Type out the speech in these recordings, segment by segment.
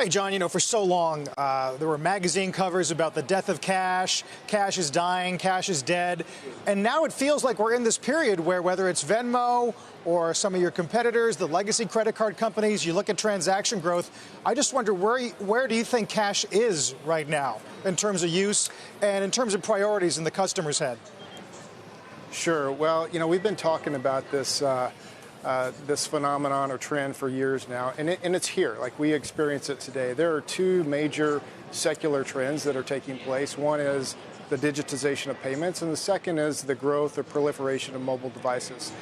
Hey, John, for so long, there were magazine covers about the death of cash. Cash is dying, cash is dead. And now it feels like we're in this period where whether it's Venmo or some of your competitors, the legacy credit card companies, you look at transaction growth. I just wonder, where do you think cash is right now in terms of use and in terms of priorities in the customer's head? Sure. Well, we've been talking about this this phenomenon or trend for years now, and it's here. Like, we experience it today. There are two major secular trends that are taking place. One is the digitization of payments, and the second is the growth or proliferation of mobile devices.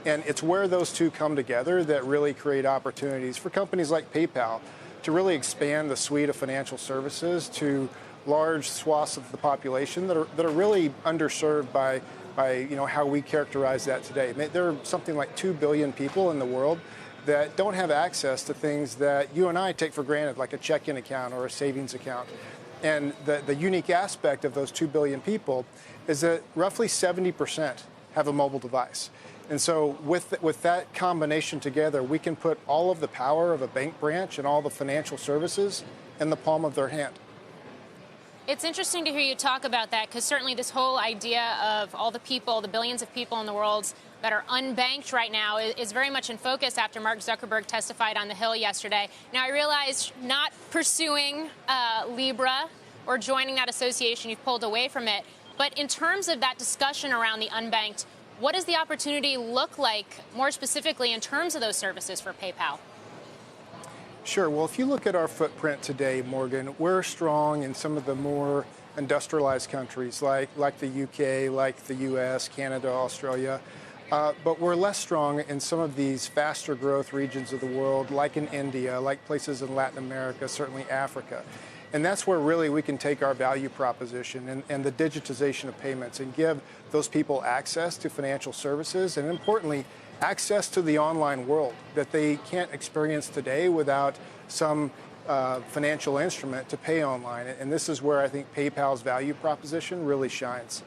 And it's where those two come together that really create opportunities for companies like PayPal to really expand the suite of financial services to large swaths of the population that are really underserved by how we characterize that today. There are something like 2 billion people in the world that don't have access to things that you and I take for granted, like a checking account or a savings account. And the unique aspect of those 2 billion people is that roughly 70% have a mobile device. And so with that combination together, we can put all of the power of a bank branch and all the financial services in the palm of their hand. It's interesting to hear you talk about that, because certainly this whole idea of all the people, the billions of people in the world that are unbanked right now is very much in focus after Mark Zuckerberg testified on the Hill yesterday. Now, I realize not pursuing Libra or joining that association, you've pulled away from it. But in terms of that discussion around the unbanked, what does the opportunity look like more specifically in terms of those services for PayPal? Sure. Well, if you look at our footprint today, Morgan, we're strong in some of the more industrialized countries like the UK, like the US, Canada, Australia. But we're less strong in some of these faster growth regions of the world, like in India, like places in Latin America, certainly Africa. And that's where really we can take our value proposition and the digitization of payments and give those people access to financial services and, importantly, access to the online world that they can't experience today without some financial instrument to pay online. And this is where I think PayPal's value proposition really shines.